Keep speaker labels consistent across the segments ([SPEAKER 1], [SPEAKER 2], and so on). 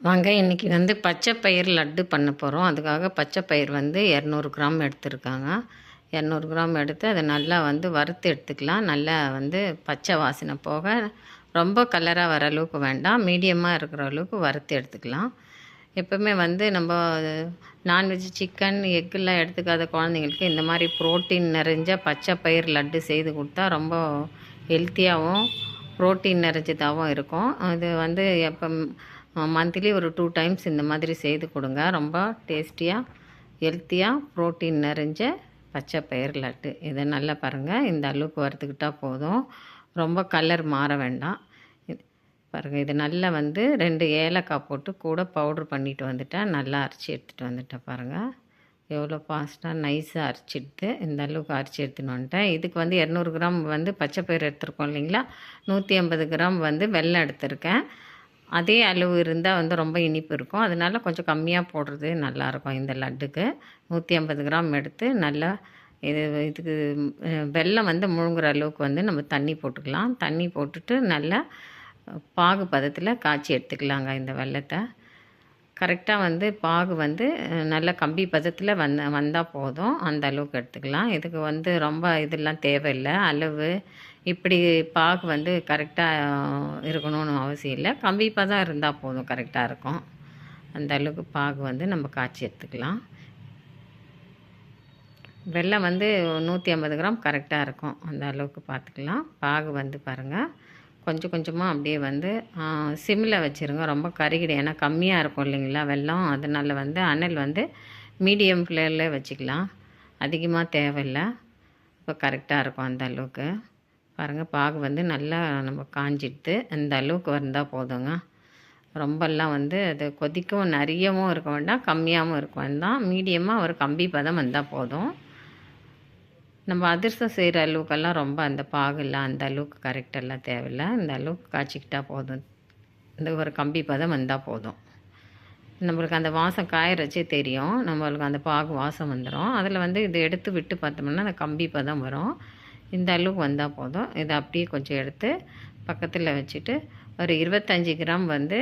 [SPEAKER 1] வாங்க இன்றைக்கி வந்து பச்சை பயிர் லட்டு பண்ண போகிறோம். அதுக்காக பச்சை பயிர் வந்து 200 கிராம் எடுத்துருக்காங்க. 200 கிராம் எடுத்து அதை நல்லா வந்து வறுத்து எடுத்துக்கலாம். நல்லா வந்து பச்சை வாசனை போக ரொம்ப கலராக வர அளவுக்கு வேண்டாம், மீடியமாக இருக்கிற அளவுக்கு வறுத்து எடுத்துக்கலாம். எப்போவுமே வந்து நம்ம நான்வெஜ் சிக்கன் எக்கெல்லாம் எடுத்துக்காத குழந்தைங்களுக்கு இந்த மாதிரி ப்ரோட்டீன் நிறைஞ்ச பச்சை பயிர் லட்டு செய்து கொடுத்தா ரொம்ப ஹெல்த்தியாகவும் ப்ரோட்டீன் நிறைஞ்சதாகவும் இருக்கும். இது வந்து எப்போ மந்த்லி ஒரு 2 டைம்ஸ் இந்த மாதிரி செய்து கொடுங்க. ரொம்ப டேஸ்டியாக ஹெல்த்தியாக ப்ரோட்டீன் நிறைஞ்ச பச்சை பயிர் லட்டு. இதை நல்லா பாருங்கள், இந்த அளவுக்கு வறுத்துக்கிட்டால் போதும், ரொம்ப கலர் மாற வேண்டாம். பாருங்கள், இது நல்லா வந்து 2 ஏலக்காய் போட்டு கூட பவுட்ரு பண்ணிட்டு வந்துட்டேன். நல்லா அரைச்சி எடுத்துகிட்டு வந்துட்டேன். பாருங்கள் எவ்வளோ ஃபாஸ்ட்டாக நைஸாக அரைச்சிடுது. இந்த அளவுக்கு அரைச்சி எடுத்துன்னு வந்துட்டேன். இதுக்கு வந்து 200 கிராம் வந்து பச்சை பயிர் எடுத்துருக்கோம் இல்லைங்களா, 150 கிராம் வந்து வெல்லம் எடுத்திருக்கேன். அதே அளவு இருந்தால் வந்து ரொம்ப இனிப்பு இருக்கும், அதனால் கொஞ்சம் கம்மியாக போடுறது நல்லாயிருக்கும். இந்த லட்டுக்கு 150 கிராம் எடுத்து நல்லா இதுக்கு வெல்லம் வந்து முழுங்குற அளவுக்கு வந்து நம்ம தண்ணி போட்டுக்கலாம். தண்ணி போட்டுட்டு நல்லா பாகு பதத்தில் காய்ச்சி எடுத்துக்கலாங்க. இந்த வெல்லத்தை கரெக்டாக வந்து பாகு வந்து நல்ல கம்பி பதத்தில் வந்தால் போதும், அந்த அளவுக்கு எடுத்துக்கலாம். இதுக்கு வந்து ரொம்ப இதெல்லாம் தேவையில்லை, அளவு இப்படி பாகு வந்து கரெக்டாக இருக்கணும்னு அவசியம் இல்லை, கம்பி பதம் இருந்தால் போதும், கரெக்டாக இருக்கும். அந்த அளவுக்கு பாகு வந்து நம்ம காய்ச்சி எடுத்துக்கலாம். வெல்லம் வந்து 150 கிராம் கரெக்டாக இருக்கும், அந்த அளவுக்கு பார்த்துக்கலாம். பாகு வந்து பாருங்கள், கொஞ்சம் கொஞ்சமாக அப்படியே வந்து சிம்மில் வச்சுருங்க, ரொம்ப கருகிடும். ஏன்னா கம்மியாக இருக்கும் இல்லைங்களா வெல்லம், அதனால் வந்து அனல் வந்து மீடியம் ஃப்ளேமில் வச்சுக்கலாம், அதிகமாக தேவையில்லை. இப்போ கரெக்டாக இருக்கும் அந்த அளவுக்கு. பாருங்கள், பாகு வந்து நல்லா நம்ம காஞ்சிடுது, இந்த அளவுக்கு வந்தால் போதுங்க. ரொம்பலாம் வந்து அது கொதிக்கவும் நிறையவும் இருக்க வேண்டாம், கம்மியாகவும் இருக்க வேண்டாம், மீடியமாக ஒரு கம்பி பதம் வந்தால் போதும். நம்ம அதிரசம் செய்கிற அளவுக்கெல்லாம் ரொம்ப அந்த பாகுலாம் அந்த அளவுக்கு கரெக்டெல்லாம் தேவையில்லை, இந்த அளவுக்கு காய்ச்சிக்கிட்டால் போதும். இந்த ஒரு கம்பி பதம் வந்தால் போதும். நம்மளுக்கு அந்த வாசம் காயறச்சே தெரியும், நம்மளுக்கு அந்த பாகு வாசம் வந்துடும். அதில் வந்து இதை எடுத்து விட்டு பார்த்தோம்னா அந்த கம்பி பதம் வரும். இந்த அளவுக்கு வந்தால் போதும். இதை அப்படியே கொஞ்சம் எடுத்து பக்கத்தில் வச்சுட்டு ஒரு 25 கிராம் வந்து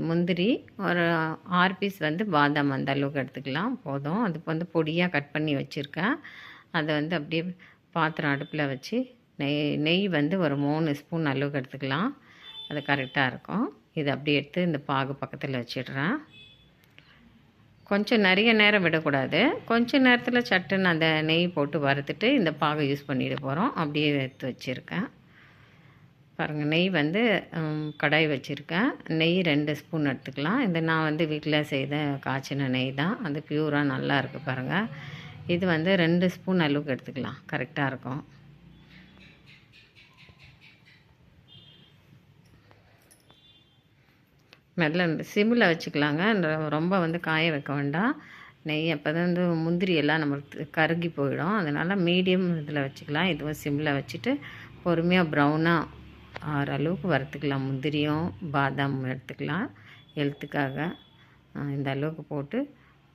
[SPEAKER 1] முந்திரி, ஒரு 6 பீஸ் வந்து பாதாம், அந்த அளவுக்கு எடுத்துக்கலாம் போதும். அதுக்கு வந்து பொடியாக கட் பண்ணி வச்சுருக்கேன். அதை வந்து அப்படியே பாத்திரம் அடுப்பில் வச்சு நெய் வந்து ஒரு 3 ஸ்பூன் அளவுக்கு எடுத்துக்கலாம், அது கரெக்டாக இருக்கும். இதை அப்படியே எடுத்து இந்த பாகு பக்கத்தில் வச்சிடுறேன். கொஞ்சம் நிறைய நேரம் விடக்கூடாது, கொஞ்சம் நேரத்தில் சட்டுன்னு அந்த நெய் போட்டு வறுத்துட்டு இந்த பாகை யூஸ் பண்ணிட போகிறோம். அப்படியே எடுத்து வச்சுருக்கேன். பாருங்கள், நெய் வந்து கடாய் வச்சுருக்கேன். நெய் 2 ஸ்பூன் எடுத்துக்கலாம். இந்த நான் வந்து வீட்டில் செய்த காய்ச்சின நெய் தான், அது பியூராக நல்லா இருக்குது பாருங்கள். இது வந்து 2 ஸ்பூன் அளவுக்கு எடுத்துக்கலாம், கரெக்டாக இருக்கும். மெல்ல சிம்மில் வச்சுக்கலாங்க, ரொம்ப வந்து காய வைக்க வேண்டாம். நெய் அப்போ தான் வந்து முந்திரி எல்லாம் நம்மளுக்கு கருகி போயிடும், அதனால் மீடியம் இதில் வச்சுக்கலாம். இதுவும் சிம்மில் வச்சுட்டு பொறுமையாக ப்ரௌனாக ஆகிற அளவுக்கு வறுத்துக்கலாம். முந்திரியும் பாதாம் எடுத்துக்கலாம் ஹெல்த்துக்காக. இந்த அளவுக்கு போட்டு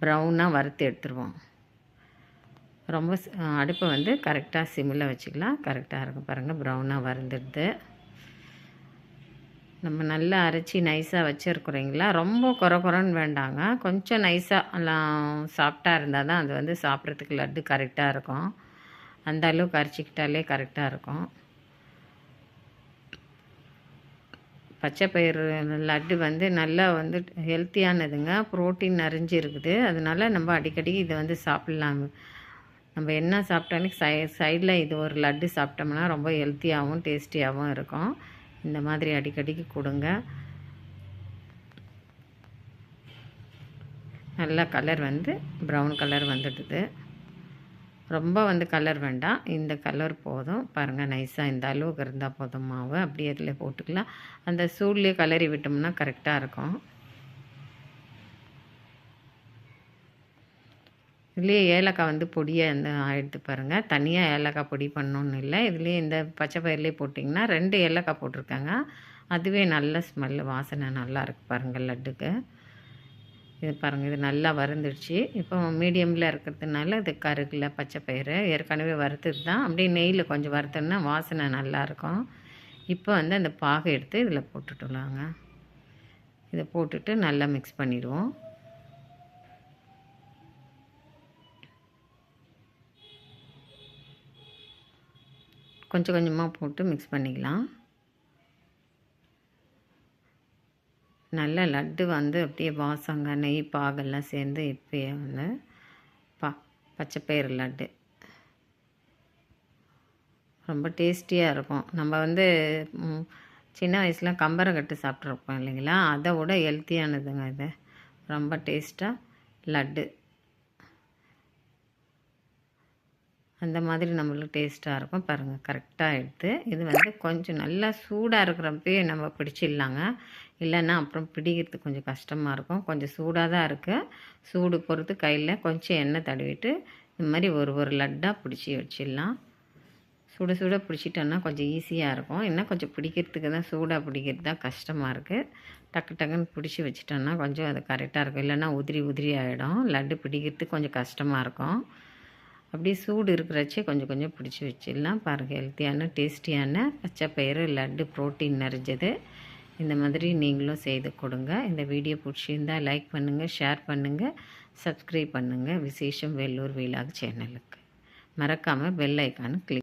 [SPEAKER 1] ப்ரௌனாக வறுத்து எடுத்துருவோம். ரொம்ப அடுப்பை வந்து கரெக்டாக சிம்மில் வச்சுக்கலாம், கரெக்டாக இருக்கும். பாருங்கள், ப்ரௌனாக வறுந்துடுது. நம்ம நல்லா அரைச்சி நைஸாக வச்சுருக்குறீங்களா, ரொம்ப குறன்னு வேண்டாங்க, கொஞ்சம் நைஸாக எல்லாம் சாஃப்டாக இருந்தால் தான் அது வந்து சாப்பிட்றதுக்கு லட்டு கரெக்டாக இருக்கும். அந்த அளவுக்கு அரைச்சிக்கிட்டாலே கரெக்டாக இருக்கும். பச்சை பயிறு லட்டு வந்து நல்லா வந்து ஹெல்த்தியானதுங்க, ப்ரோட்டீன் நிறைஞ்சி இருக்குது. அதனால் நம்ம அடிக்கடி இதை வந்து சாப்பிட்லாம். நம்ம என்ன சாப்பிட்டாலும் சைடில் இது ஒரு லட்டு சாப்பிட்டோம்னா ரொம்ப ஹெல்த்தியாகவும் டேஸ்டியாகவும் இருக்கும். இந்த மாதிரி அடிக்கடிக்கு கொடுங்க. நல்லா கலர் வந்து ப்ரௌன் கலர் வந்துடுது, ரொம்ப வந்து கலர் வேண்டாம், இந்த கலர் போதும். பாருங்கள், நைஸாக இந்த அளவுக்கு இருந்தால் போதும். மாவு அப்படியே இதில் போட்டுக்கலாம், அந்த சூட்லேயே கலரி விட்டோம்னா கரெக்டாக இருக்கும். இதுலேயே ஏலக்காய் வந்து பொடியாக வந்து ஆகிடுது பாருங்கள், தனியாக ஏலக்காய் பொடி பண்ணணுன்னு இல்லை, இதுலேயே இந்த பச்சை பயிர்லேயே போட்டிங்கன்னா 2 ஏலக்காய் போட்டிருக்காங்க, அதுவே நல்ல ஸ்மெல்லு, வாசனை நல்லா இருக்குது பாருங்கள் லட்டுக்கு. இது பாருங்கள், இது நல்லா வறுந்துடுச்சு. இப்போ மீடியமில் இருக்கிறதுனால இது கருகில் பச்சை பயிறு ஏற்கனவே வறுத்தது தான், அப்படியே நெய்யில் கொஞ்சம் வறுத்தோம்னா வாசனை நல்லாயிருக்கும். இப்போ வந்து அந்த பாகை எடுத்து இதில் போட்டுட்டுலாங்க. இதை போட்டுட்டு நல்லா மிக்ஸ் பண்ணிடுவோம். கொஞ்சம் கொஞ்சமாக போட்டு மிக்ஸ் பண்ணிக்கலாம். நல்ல லட்டு வந்து அப்படியே வாசங்க நெய் பாகெல்லாம் சேர்ந்து இப்போயே வந்து பச்சைப்பயிறு லட்டு ரொம்ப டேஸ்டியாக இருக்கும். நம்ம வந்து சின்ன வயசில் கம்பரக்கட்டு சாப்பிட்ருப்போம் இல்லைங்களா, அதை விட ஹெல்த்தியானதுங்க இது. ரொம்ப டேஸ்ட்டாக லட்டு அந்த மாதிரி நம்மளுக்கு டேஸ்ட்டாக இருக்கும். பாருங்கள், கரெக்டாக எடுத்து இது வந்து கொஞ்சம் நல்லா சூடாக இருக்கிறப்பே நம்ம பிடிச்சிடலாங்க. இல்லைன்னா அப்புறம் பிடிக்கிறதுக்கு கொஞ்சம் கஷ்டமாக இருக்கும். கொஞ்சம் சூடாக தான் இருக்குது. சூடு பொறுத்து கையில் கொஞ்சம் எண்ணெய் தடவிட்டு இந்த மாதிரி ஒரு லட்டாக பிடிச்சி வச்சிடலாம். சுட பிடிச்சிட்டோன்னா கொஞ்சம் ஈஸியாக இருக்கும். இன்னும் கொஞ்சம் பிடிக்கிறதுக்கு தான் சூடாக பிடிக்கிறது தான் கஷ்டமாக இருக்குது. டக்குன்னு பிடிச்சி வச்சிட்டோன்னா கொஞ்சம் அது கரெக்டாக இருக்கும். இல்லைன்னா உதிரி ஆகிடும். லட்டு பிடிக்கிறதுக்கு கொஞ்சம் கஷ்டமாக இருக்கும். அப்படியே சூடு இருக்கிறச்சே கொஞ்சம் பிடிச்சி வச்சிடலாம். பாருங்கள், ஹெல்த்தியான டேஸ்டியான பச்சைப்பயிறு லட்டு ப்ரோட்டீன் நிறைஞ்சது. இந்த மாதிரி நீங்களும் செய்து கொடுங்க. இந்த வீடியோ பிடிச்சிருந்தால் லைக் பண்ணுங்கள், ஷேர் பண்ணுங்கள், சப்ஸ்கிரைப் பண்ணுங்கள் விசேஷம் வெள்ளூர் வீலாக் சேனலுக்கு. மறக்காமல் பெல் ஐக்கானு கிளிக்